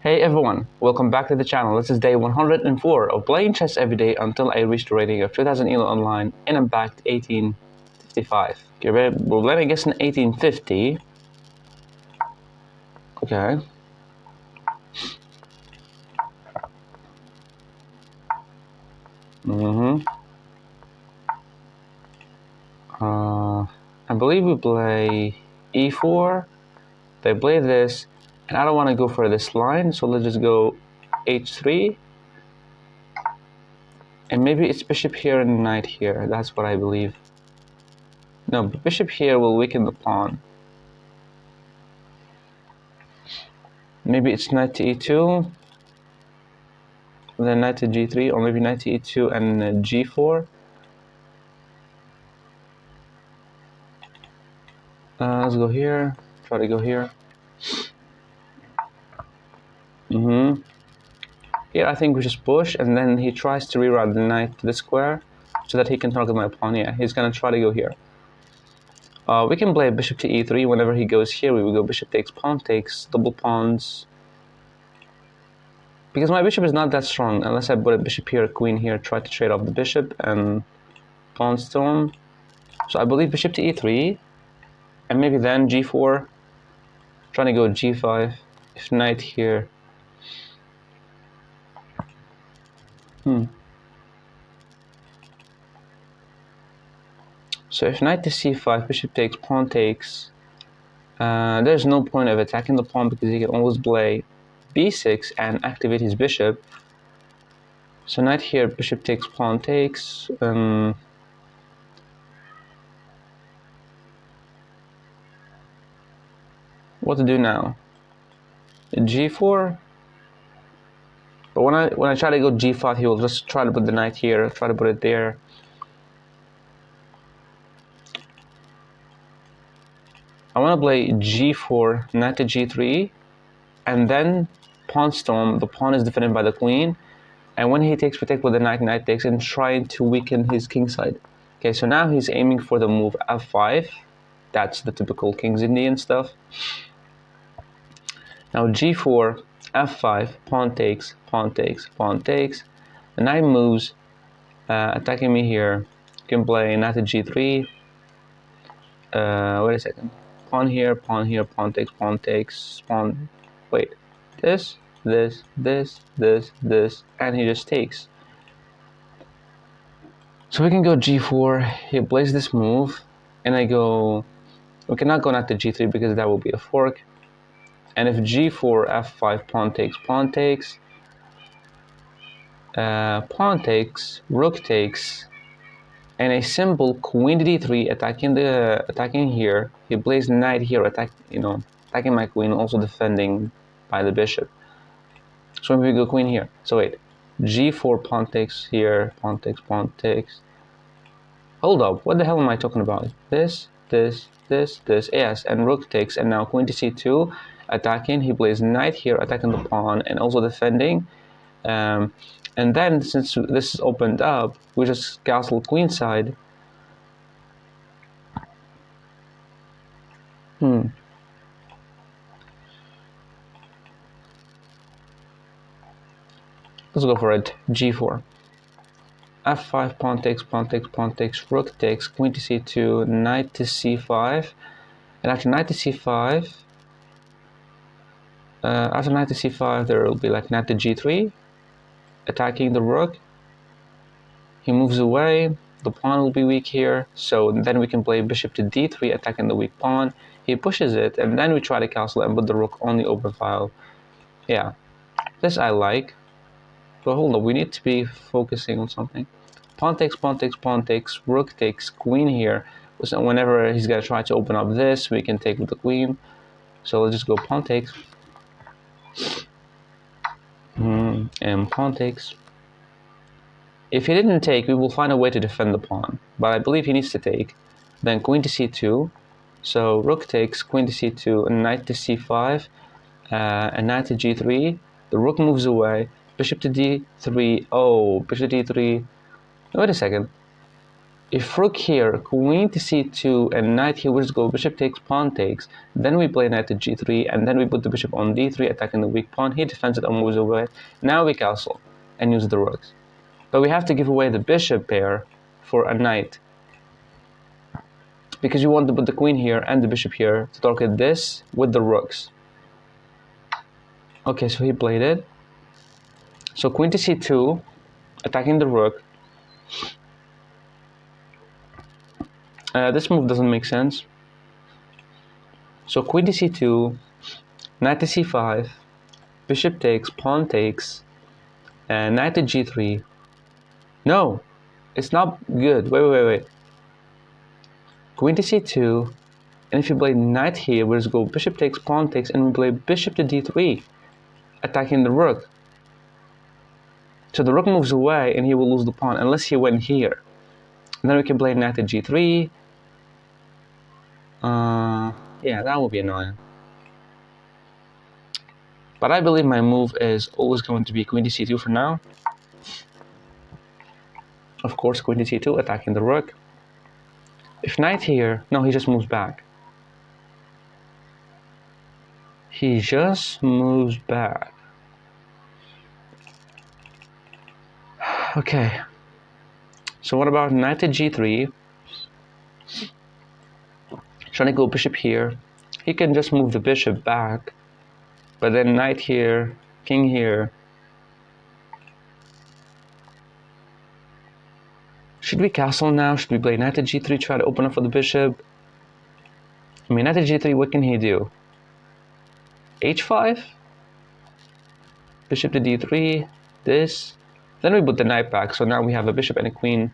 Hey everyone, welcome back to the channel. This is day 104 of playing chess every day until I reached a rating of 2000 ELO online and I'm back to 1855. Okay, we're playing against an 1850. Okay. I believe we play e4. They play this, and I don't want to go for this line, so let's just go h3. And maybe it's bishop here and knight here. That's what I believe. No, bishop here will weaken the pawn. Maybe it's knight to e2, then knight to g3, or maybe knight to e2 and g4. Let's go here. Try to go here. Here I think we just push, and then he tries to reroute the knight to the square so that he can target my pawn. Yeah, he's gonna try to go here. We can play bishop to e3. Whenever he goes here, we will go bishop takes, double pawns. Because my bishop is not that strong, unless I put a bishop here, a queen here, try to trade off the bishop and pawn storm. So I believe bishop to e3, and maybe then g4, trying to go g5, if knight here. So if knight to c5, bishop takes, pawn takes, there's no point of attacking the pawn because he can always play b6 and activate his bishop. So knight here, bishop takes, pawn takes. What to do now? g4. But when I try to go g5, he will just try to put the knight here, try to put it there. I want to play g4, knight to g3, and then pawn storm. The pawn is defended by the queen, and when he takes, we take with the knight, knight takes, and trying to weaken his king side. Okay, so now he's aiming for the move f5. That's the typical King's Indian stuff. Now g4, f5, pawn takes, pawn takes, pawn takes. The knight moves, attacking me here. You can play knight to g3. Wait a second. Pawn here, pawn here, pawn takes, pawn. Wait, this, and he just takes. So we can go g4. He plays this move, and I go. We cannot go knight to g3 because that will be a fork. And if g4, f5, pawn takes, pawn takes, rook takes, and a simple queen to d3 attacking here. He plays knight here, attacking my queen, also defending by the bishop. So we go queen here. So wait, g4, pawn takes here, pawn takes, pawn takes. Hold up, what the hell am I talking about? This, yes, and rook takes, and now queen to c2, attacking. He plays knight here, attacking the pawn, and also defending. And then, since this is opened up, we just castle queenside. Let's go for it. g4. f5, pawn takes, pawn takes, pawn takes, rook takes, queen to c2, knight to c5. And after knight to c5, there will be like knight to g3, attacking the rook. He moves away, the pawn will be weak here, so then we can play bishop to d3, attacking the weak pawn. He pushes it, and then we try to castle and put the rook on the open file. Yeah, this I like. But hold on, we need to be focusing on something. Pawn takes, pawn takes, pawn takes, rook takes, queen here. So whenever he's gonna try to open up this, we can take with the queen. So let's just go pawn takes. And pawn takes. If he didn't take, we will find a way to defend the pawn. But I believe he needs to take. Then queen to c2. So rook takes, queen to c2, knight to c5, and knight to g3. The rook moves away. Bishop to d3. Oh, bishop to d3. Wait a second. if rook here, queen to c2, and knight here, we just go bishop takes, pawn takes. Then we play knight to g3, and then we put the bishop on d3, attacking the weak pawn. He defends it and moves away. Now we castle and use the rooks. But we have to give away the bishop pair for a knight, because you want to put the queen here and the bishop here to target this with the rooks. Okay, so he played it. So queen to c2, attacking the rook. This move doesn't make sense. So queen to c2, knight to c5, bishop takes, pawn takes, and knight to g3. No, it's not good. Wait. Queen to c2, and if you play knight here, we just go bishop takes, pawn takes, and we play bishop to d3, attacking the rook. So the rook moves away, and he will lose the pawn unless he went here. And then we can play knight to g3. Yeah, that would be annoying. But I believe my move is always going to be queen to c2 for now. Of course, queen to c2, attacking the rook. If knight here, no, he just moves back. He just moves back. Okay. So what about knight to g3? Trying to go bishop here. He can just move the bishop back. But then knight here, king here. Should we castle now? Should we play knight to g3, try to open up for the bishop? I mean, knight to g3, what can he do? h5? Bishop to d3, this. Then we put the knight back, so now we have a bishop and a queen.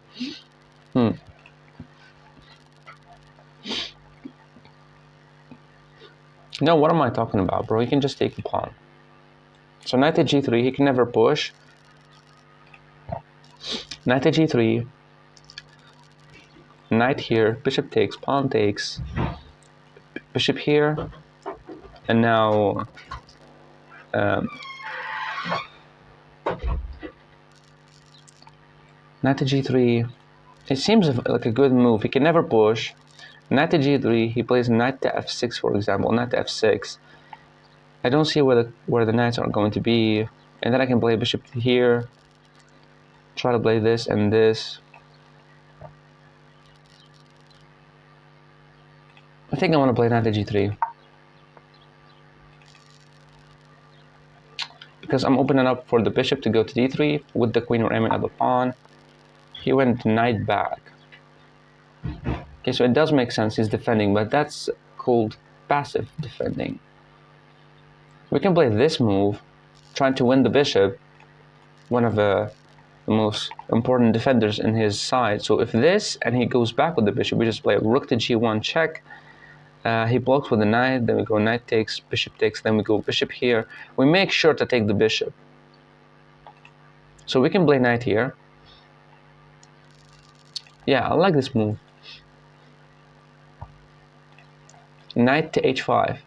No, what am I talking about, bro? He can just take the pawn. So knight to g3, he can never push. Knight to g3. Knight here, bishop takes, pawn takes. Bishop here. And now... knight to g3. It seems like a good move. He can never push. Knight to g3, he plays knight to f6, for example, knight to f6. I don't see where the knights are going to be. And then I can play bishop here. Try to play this and this. I think I want to play knight to g3. Because I'm opening up for the bishop to go to d3 with the queen or aiming at the pawn. He went knight back. Okay, so it does make sense, he's defending, but that's called passive defending. We can play this move, trying to win the bishop, one of the most important defenders in his side. So if this, and he goes back with the bishop, we just play rook to g1 check. He blocks with the knight, then we go knight takes, bishop takes, then we go bishop here. We make sure to take the bishop. So we can play knight here. Yeah, I like this move. Knight to h5.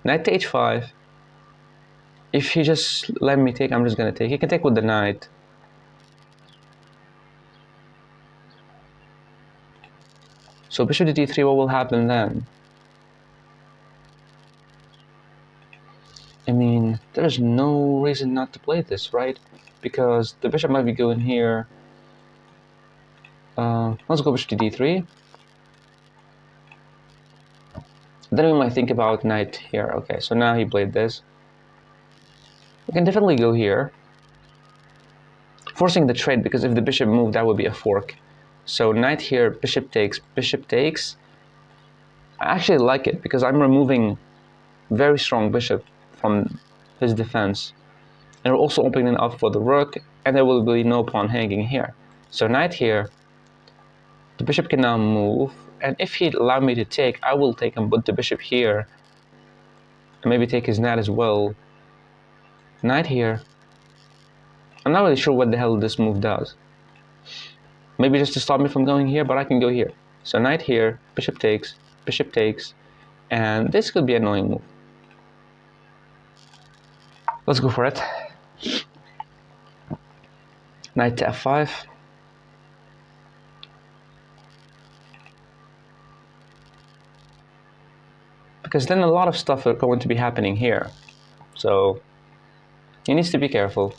Knight to h5. If he just let me take, I'm just gonna take. He can take with the knight. So bishop to d3, what will happen then? I mean, there's no reason not to play this, right? Because the bishop might be going here. Let's go bishop to d3. Then we might think about knight here. Okay, so now he played this. We can definitely go here. Forcing the trade, because if the bishop moved, that would be a fork. So knight here, bishop takes, bishop takes. I actually like it, because I'm removing very strong bishop from his defense. And we're also opening up for the rook, and there will be no pawn hanging here. So knight here, the bishop can now move, and if he'd allow me to take, I will take and put the bishop here, and maybe take his knight as well. Knight here. I'm not really sure what the hell this move does. Maybe just to stop me from going here, but I can go here. So knight here, bishop takes, and this could be an annoying move. Let's go for it. Knight to f5. because then a lot of stuff are going to be happening here. So he needs to be careful.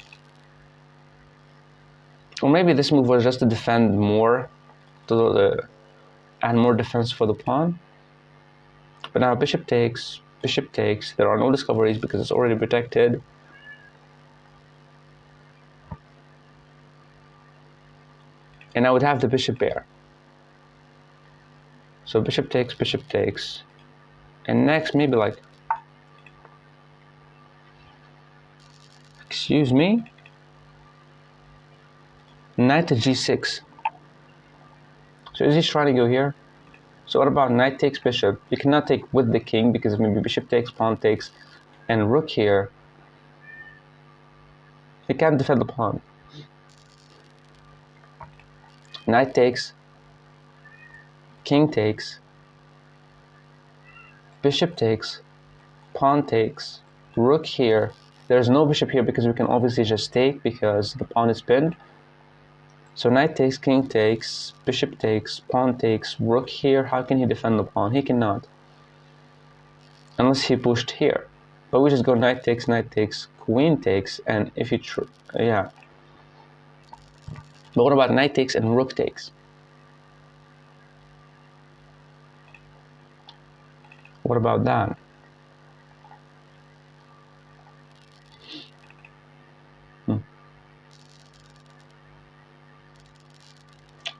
Or maybe this move was just to defend more, to add more defense for the pawn. But now bishop takes, bishop takes. There are no discoveries because it's already protected. And I would have the bishop pair. So bishop takes, bishop takes. And next, maybe like, excuse me, knight to g6. So is he trying to go here? So what about knight takes bishop? You cannot take with the king because maybe bishop takes, pawn takes, and rook here. He can't defend the pawn. Knight takes, king takes, bishop takes, pawn takes, rook here. There's no bishop here because we can obviously just take because the pawn is pinned. So knight takes, king takes, bishop takes, pawn takes, rook here. How can he defend the pawn? He cannot. Unless he pushed here. But we just go knight takes, queen takes, and if he yeah. But what about knight takes and rook takes? What about that?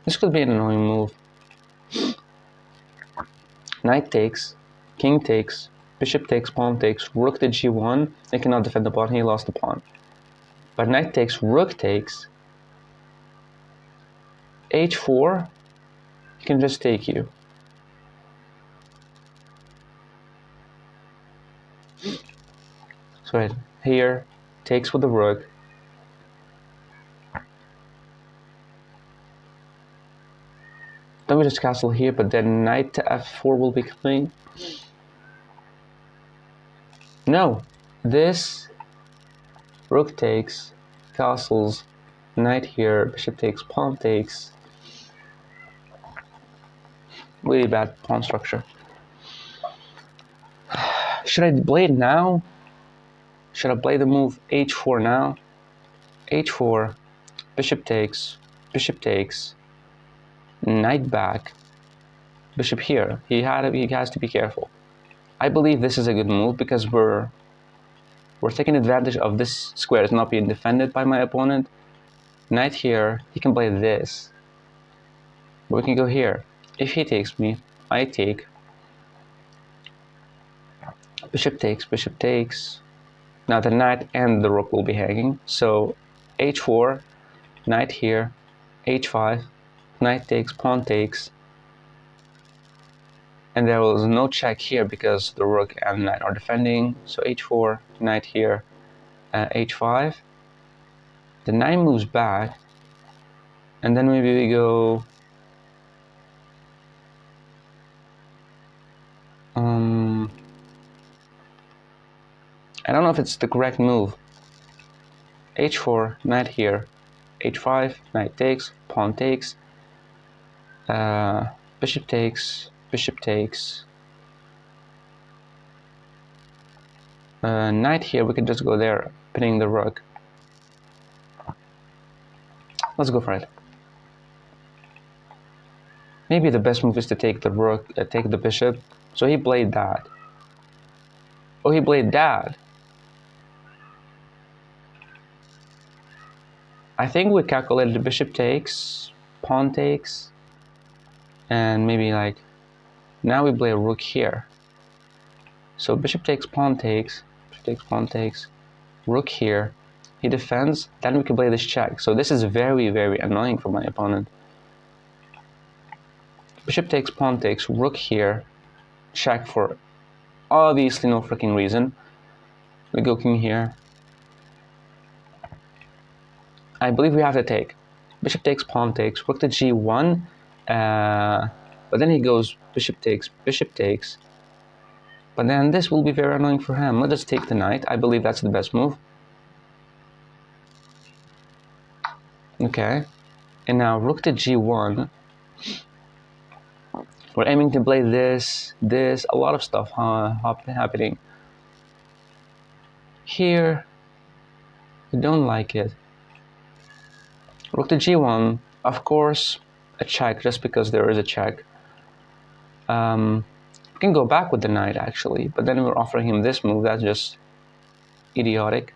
This could be an annoying move. Knight takes, king takes, bishop takes, pawn takes, rook to g1. He cannot defend the pawn, he lost the pawn. But knight takes, rook takes, h4, he can just take you. So right here, takes with the rook. Then we just castle here, but then knight to f4 will be coming. No, this rook takes, castles, knight here, bishop takes, pawn takes. Really bad pawn structure. Should I play it now? Should I play the move h4 now? h4, bishop takes, knight back, bishop here. He has to be careful. I believe this is a good move because we're taking advantage of this square is not being defended by my opponent. Knight here, he can play this. But we can go here. If he takes me, I take. Bishop takes. Now the knight and the rook will be hanging. So h4, knight here, h5, knight takes, pawn takes. And there was no check here because the rook and knight are defending. So h4, knight here, h5. The knight moves back. And then maybe we go... I don't know if it's the correct move. h4, knight here, h5, knight takes, pawn takes, bishop takes, knight here, we can just go there, pinning the rook. Let's go for it. Maybe the best move is to take the rook, take the bishop. So he played that. Oh, he played that. I think we calculated the bishop takes, pawn takes, and maybe like, now we play a rook here. So bishop takes, pawn takes, rook here. He defends, then we can play this check. So this is very, very annoying for my opponent. Bishop takes, pawn takes, rook here, check for obviously no freaking reason. We go king here. I believe we have to take. Bishop takes, pawn takes, rook to g1. But then he goes bishop takes. But then this will be very annoying for him. Let us take the knight. I believe that's the best move. Okay. And now rook to g1. We're aiming to play this, a lot of stuff happening. Here, I don't like it. Rook to g1, of course, a check just because there is a check. We can go back with the knight actually, but then we're offering him this move. That's just idiotic.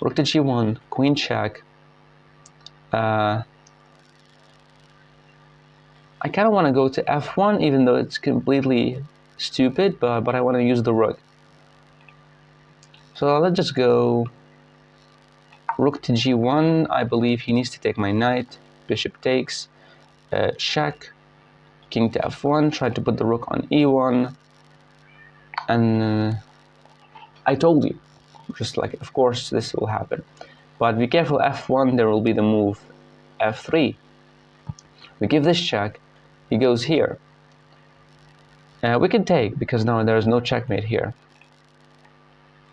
Rook to g1, queen check. I kind of want to go to f1, even though it's completely stupid, but I want to use the rook. So let's just go rook to g1. I believe he needs to take my knight. Bishop takes, check. King to f1, try to put the rook on e1. And I told you, just like, of course this will happen. But be careful, f1, there will be the move f3. We give this check, he goes here. We can take, because now there is no checkmate here.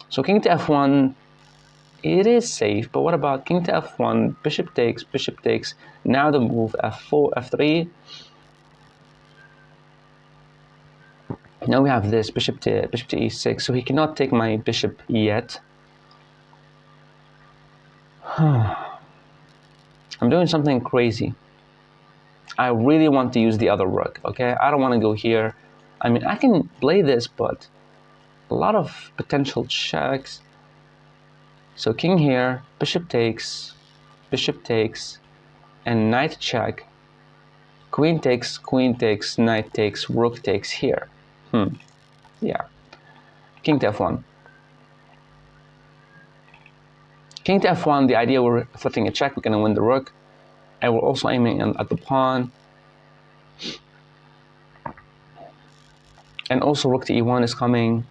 So king to f1, it is safe, but what about king to f1, bishop takes, now the move f4, f3. Now we have this, bishop to e6, so he cannot take my bishop yet. I'm doing something crazy. I really want to use the other rook, okay? I don't want to go here. I mean, I can play this, but a lot of potential checks. So king here, bishop takes, and knight check. Queen takes, knight takes, rook takes here. Yeah. King to f1. King to f1, the idea we're flipping a check, we're going to win the rook. And we're also aiming at the pawn. And also rook to e1 is coming.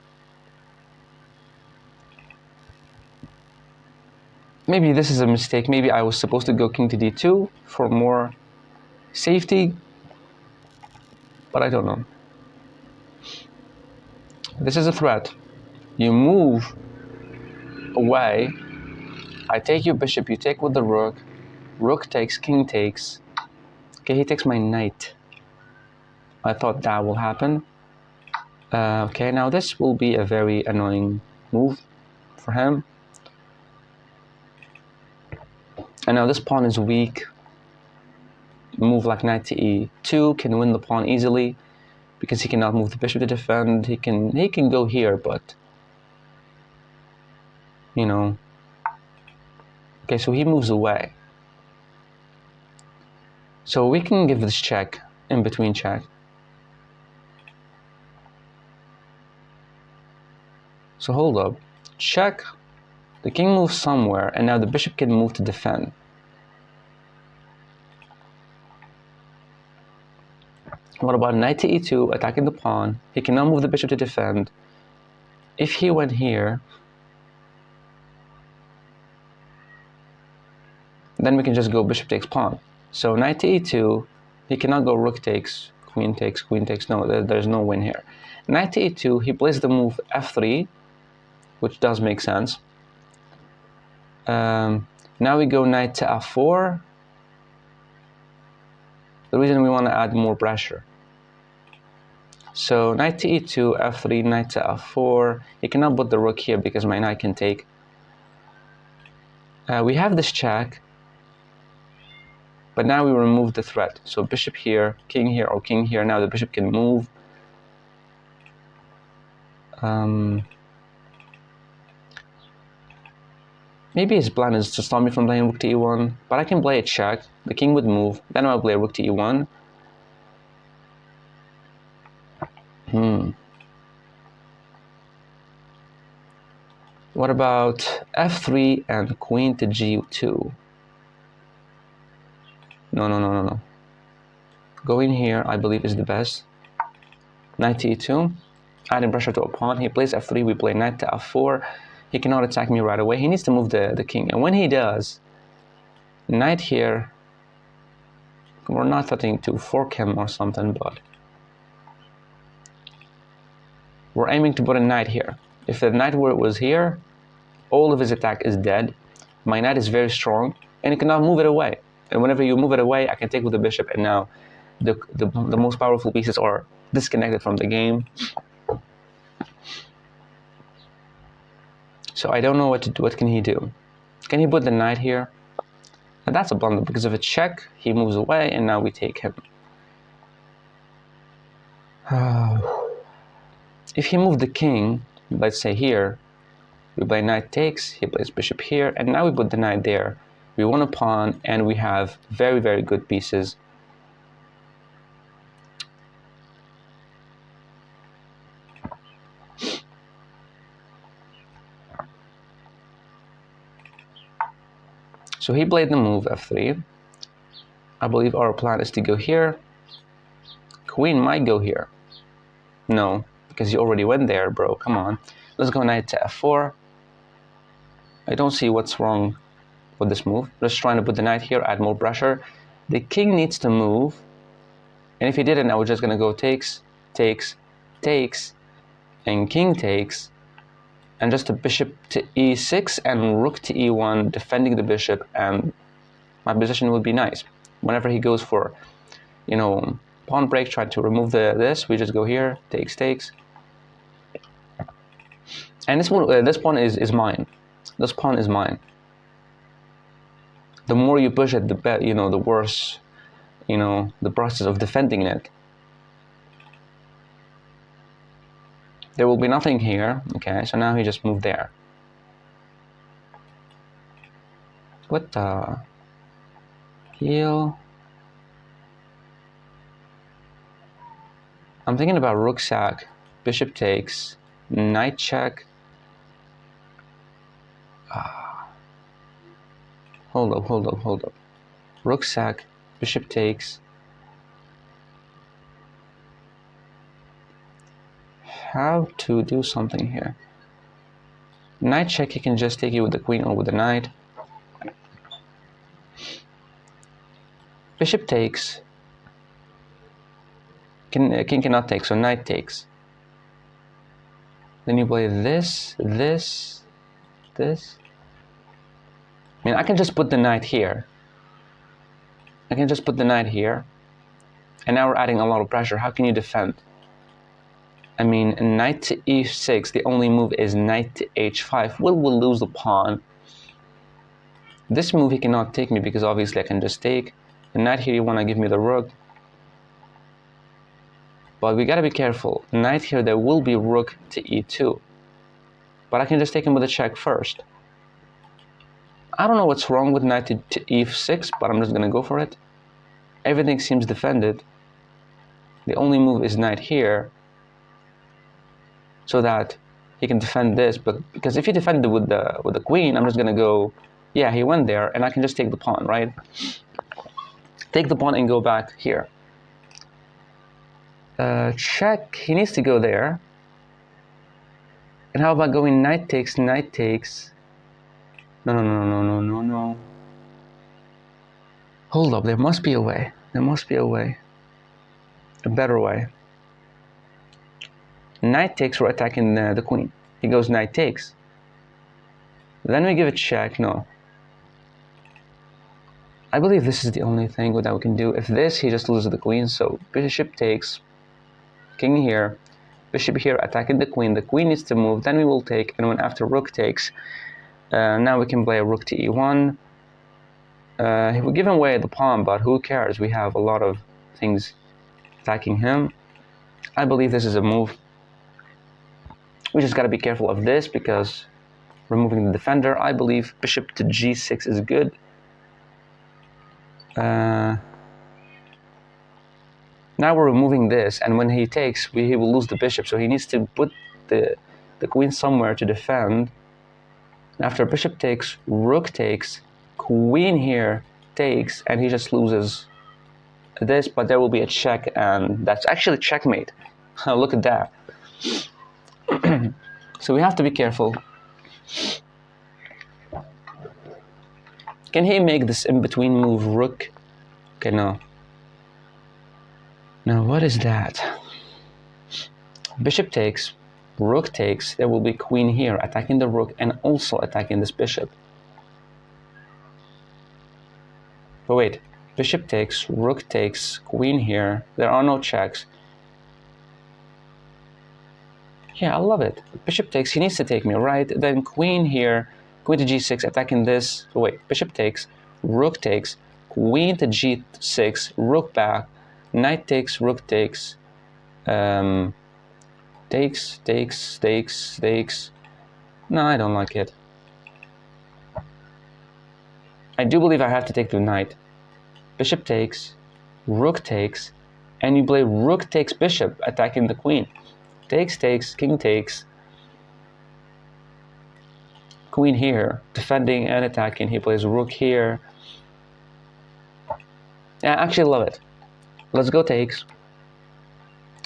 Maybe this is a mistake. Maybe I was supposed to go king to d2 for more safety. But I don't know. This is a threat. You move away. I take your bishop, you take with the rook. Rook takes, king takes. Okay, he takes my knight. I thought that will happen. Okay, now this will be a very annoying move for him. And now this pawn is weak. Move like knight to e2 can win the pawn easily because he cannot move the bishop to defend. He can go here, but you know. Okay, so he moves away. So we can give this check, in between check. So hold up, check, the king moves somewhere, and now the bishop can move to defend. What about knight to e2, attacking the pawn? He cannot move the bishop to defend. If he went here, then we can just go bishop takes pawn. So knight to e2, he cannot go rook takes, queen takes. No, there's no win here. Knight to e2, he plays the move f3, which does make sense. Now we go knight to f4. The reason we want to add more pressure. So knight to e2, f3, knight to f4. He cannot put the rook here because my knight can take. We have this check, but now we remove the threat. So bishop here, king here, or king here. Now the bishop can move. Maybe his plan is to stop me from playing rook to e1, but I can play a check. The king would move. Then I'll play rook to e1. What about f3 and queen to g2? No. Going here, I believe, is the best. Knight to e2, adding pressure to a pawn. He plays f3, we play knight to f4. He cannot attack me right away. He needs to move the king. And when he does, knight here, we're not threatening to fork him or something, but we're aiming to put a knight here. If the knight was here, all of his attack is dead. My knight is very strong, and he cannot move it away. And whenever you move it away, I can take with the bishop, and now the most powerful pieces are disconnected from the game. So I don't know what to do. What can he do? Can he put the knight here? And that's a blunder, because of a check, he moves away, and now we take him. If he moved the king, let's say here, we play knight takes, he plays bishop here, and now we put the knight there. We won a pawn, and we have very, very good pieces. So he played the move f3. I believe our plan is to go here. Queen might go here. No, because you already went there, bro. Come on. Let's go knight to f4. I don't see what's wrong with this move. Just trying to put the knight here, add more pressure. The king needs to move. And if he didn't, I was just going to go takes, takes, takes, and king takes. And just a bishop to e6 and rook to e1, defending the bishop, and my position would be nice. Whenever he goes for, you know, pawn break, try to remove this, we just go here, takes, takes. And this pawn is mine. This pawn is mine. The more you push it, the worse, the process of defending it. There will be nothing here. Okay, so now he just moved there. What the heel? I'm thinking about rook sack, bishop takes, knight check. Hold up. Rook sack, bishop takes. How to do something here? Knight check, he can just take you with the queen or with the knight. Bishop takes. King cannot take, so knight takes. Then you play this. I mean, I can just put the knight here. And now we're adding a lot of pressure. How can you defend? I mean, knight to e6, the only move is knight to h5. We'll lose the pawn. This move he cannot take me because obviously I can just take. The knight here, you want to give me the rook. But we gotta be careful. Knight here, there will be rook to e2. But I can just take him with a check first. I don't know what's wrong with knight to e6, but I'm just gonna go for it. Everything seems defended. The only move is knight here, so that he can defend this. But because if he defended with the queen, I'm just gonna go, yeah, he went there, and I can just take the pawn, right? Take the pawn and go back here. Check. He needs to go there. And how about going knight takes, knight takes? No. Hold up, there must be a way. A better way. Knight takes, we're attacking the queen. He goes knight takes. Then we give it check, no. I believe this is the only thing that we can do. If this, he just loses the queen, so bishop takes, king here, bishop here attacking the queen needs to move, then we will take, and when after rook takes, now we can play a rook to e1. He will give away the pawn, but who cares? We have a lot of things attacking him. I believe this is a move. We just got to be careful of this because removing the defender. I believe bishop to g6 is good. Now we're removing this, and when he takes, he will lose the bishop, so he needs to put the queen somewhere to defend. After bishop takes, rook takes, queen here takes, and he just loses this, but there will be a check, and that's actually checkmate. Look at that. So we have to be careful. Can he make this in-between move, rook? Okay, no. Now, what is that? Bishop takes, rook takes, there will be queen here, attacking the rook and also attacking this bishop. But wait, Bishop takes, rook takes, queen here. There are no checks. Yeah, I love it. Bishop takes, he needs to take me, right? Then queen here, queen to g6, attacking this. Oh, wait, bishop takes, rook takes, queen to g6, rook back, knight takes, rook takes, takes. No, I don't like it. I do believe I have to take the knight. Bishop takes, rook takes, and you play rook takes bishop, attacking the queen. Takes, king takes, queen here, defending and attacking. He plays rook here. Yeah, I actually love it. Let's go takes.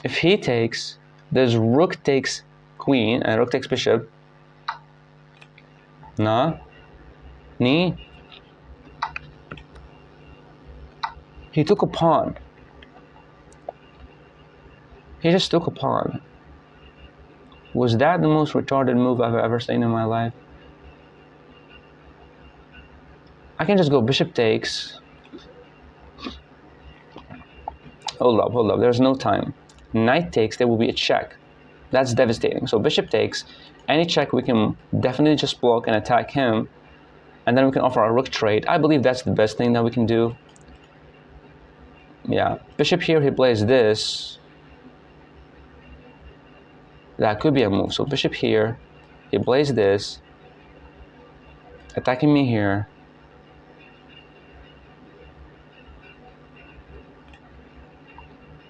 If he takes, there's rook takes queen and rook takes bishop. Na, ni. He took a pawn. He just took a pawn. Was that the most retarded move I've ever seen in my life? I can just go bishop takes. Hold up, there's no time. Knight takes, there will be a check. That's devastating. So bishop takes, any check we can definitely just block and attack him, and then we can offer our rook trade. I believe that's the best thing that we can do. Yeah, bishop here, he plays this. That could be a move. So bishop here, he plays this, attacking me here.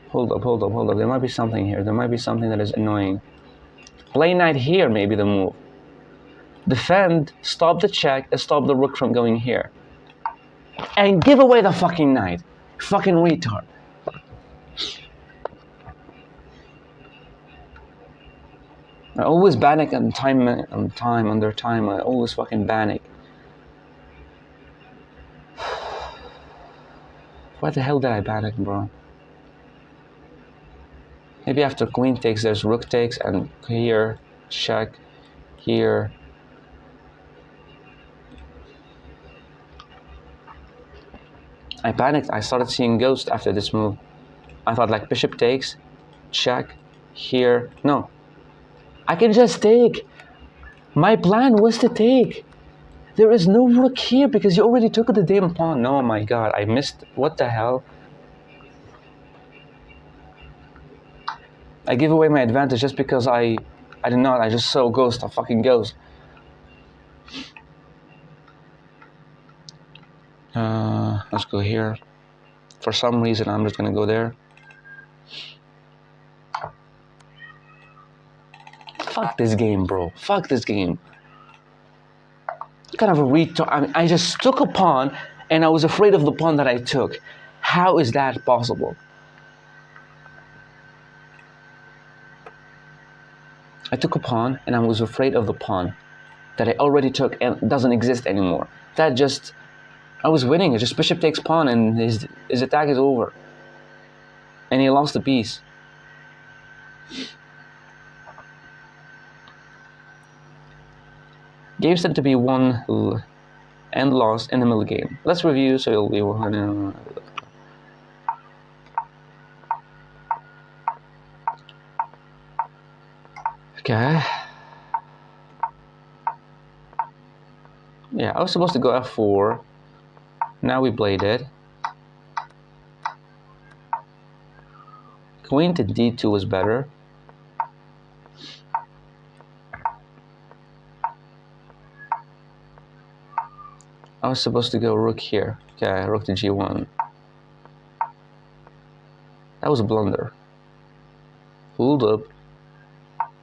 Hold up. There might be something here. There might be something that is annoying. Play knight here may be the move. Defend, stop the check, and stop the rook from going here. And give away the fucking knight. Fucking retard. I always panic under time. I always fucking panic. Why the hell did I panic, bro? Maybe after queen takes, there's rook takes, and here, check, here. I panicked. I started seeing ghosts after this move. I thought like bishop takes, check, here. No. I can just take. My plan was to take. There is no rook here because you already took the damn pawn. Oh my god, I missed. What the hell? I give away my advantage just because I did not. I just saw ghost, a fucking ghost. Let's go here. For some reason, I'm just gonna go there. Fuck this game, bro. Fuck this game. What kind of a retard? I mean, I just took a pawn, and I was afraid of the pawn that I took. How is that possible? I took a pawn, and I was afraid of the pawn that I already took and doesn't exist anymore. That just... I was winning. It's just bishop takes pawn, and his attack is over. And he lost the piece. Games tend to be won and lost in the middle game. Let's review, so you'll be wondering. Okay. Yeah, I was supposed to go f4. Now we played it. Queen to d2 was better. I was supposed to go rook here. Okay, rook to g1. That was a blunder. Hold up.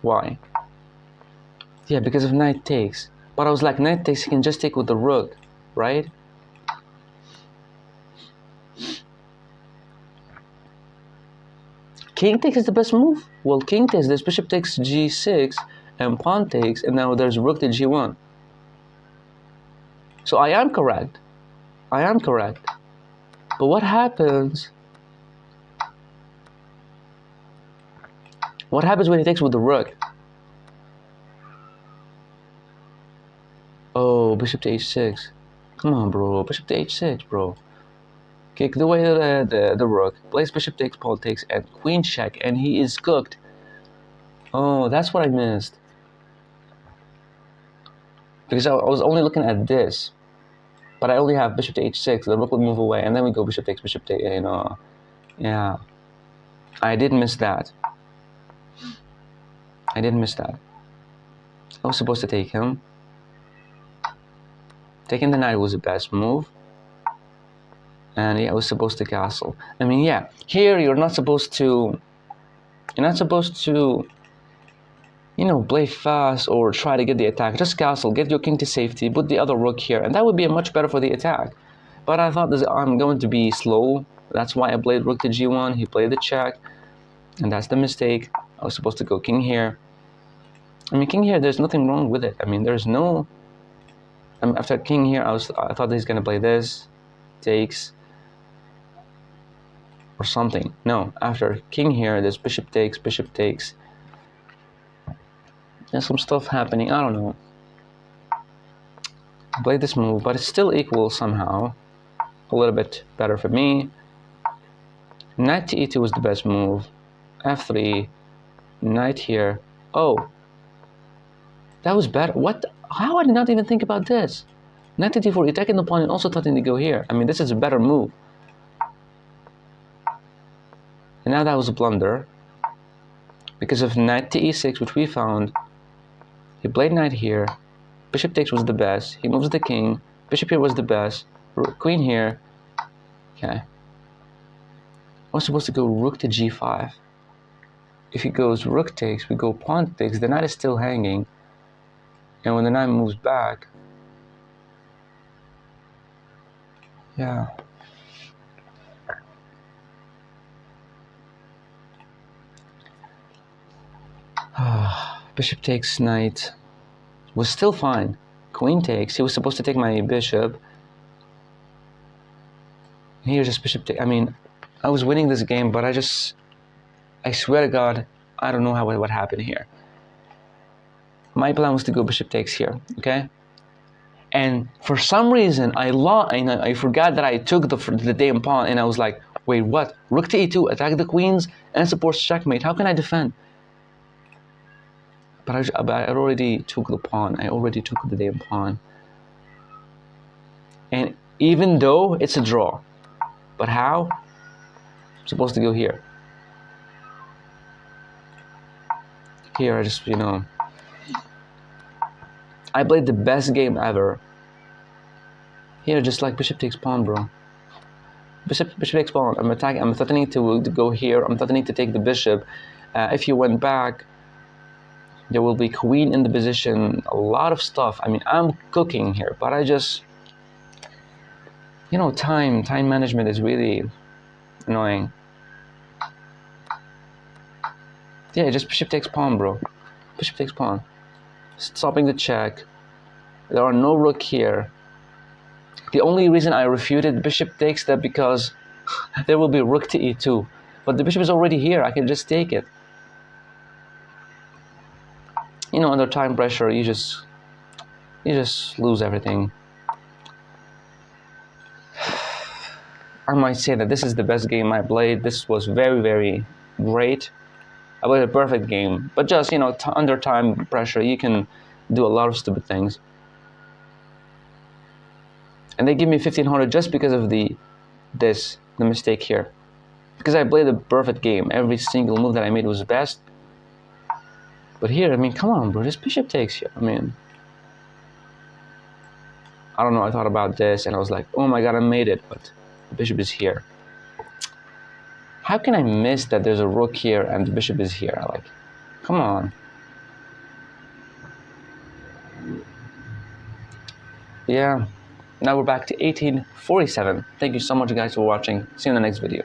Why? Yeah, because of knight takes. But I was like, knight takes, he can just take with the rook, right? King takes is the best move. Well, king takes, this bishop takes g6, and pawn takes, and now there's rook to g1. So I am correct. But what happens? What happens when he takes with the rook? Oh, bishop to h6. Come on, bro. Bishop to h6, bro. Kick away the rook, plays bishop takes, pawn takes, and queen check, and he is cooked. Oh, that's what I missed. Because I was only looking at this, but I only have bishop to h6. The rook would move away, and then we go bishop takes, bishop takes. You know, yeah. I did miss that. I did miss that. I was supposed to take him. Taking the knight was the best move. And yeah, I was supposed to castle. I mean, yeah, here you're not supposed to, you know, play fast or try to get the attack. Just castle, get your king to safety, put the other rook here, and that would be much better for the attack. But I thought I'm going to be slow. That's why I played rook to g1. He played the check, and that's the mistake. I was supposed to go king here. I mean, king here, there's nothing wrong with it. I mean, there's no... after king here, I thought he's going to play this, takes, or something. No, after king here, there's bishop takes, bishop takes. There's some stuff happening, I don't know. I played this move, but it's still equal somehow. A little bit better for me. Knight to e2 was the best move. f3, knight here. Oh, that was better. What? How I did not even think about this? Knight to d4, attacking the pawn and also threatening to go here. I mean, this is a better move. And now that was a blunder. Because of knight to e6, which we found, he played knight here. Bishop takes was the best. He moves the king. Bishop here was the best. Queen here. Okay. I was supposed to go rook to g5. If he goes rook takes, we go pawn takes. The knight is still hanging. And when the knight moves back, yeah. Bishop takes knight was still fine. Queen takes. He was supposed to take my bishop. Here's just bishop take. I mean, I was winning this game, but I swear to God, I don't know what happened here. My plan was to go bishop takes here, okay? And for some reason, I forgot that I took the damn pawn, and I was like, wait, what? Rook to e2, attack the queens, and supports checkmate. How can I defend? But I already took the pawn. I already took the damn pawn. And even though it's a draw, but how? I'm supposed to go here. Here, I just, you know, I played the best game ever. Here, just like bishop takes pawn, bro. Bishop takes pawn. I'm attacking. I'm threatening to go here. I'm threatening to take the bishop. If you went back, there will be queen in the position. A lot of stuff. I mean, I'm cooking here, but I just, you know, time management is really annoying. Yeah, just bishop takes pawn, bro. Bishop takes pawn. Stopping the check. There are no rook here. The only reason I refuted bishop takes that because there will be rook to e2. But the bishop is already here. I can just take it. You know, under time pressure, you just lose everything. I might say that this is the best game I played. This was very, very great. I played a perfect game, but just, you know, under time pressure, you can do a lot of stupid things. And they give me 1500 just because of the mistake here. Because I played a perfect game. Every single move that I made was the best. But here, I mean, come on, bro, just bishop takes here. I mean, I don't know, I thought about this and I was like, oh my God, I made it, but the bishop is here. How can I miss that there's a rook here and the bishop is here? Like, come on. Yeah, now we're back to 1847. Thank you so much, guys, for watching. See you in the next video.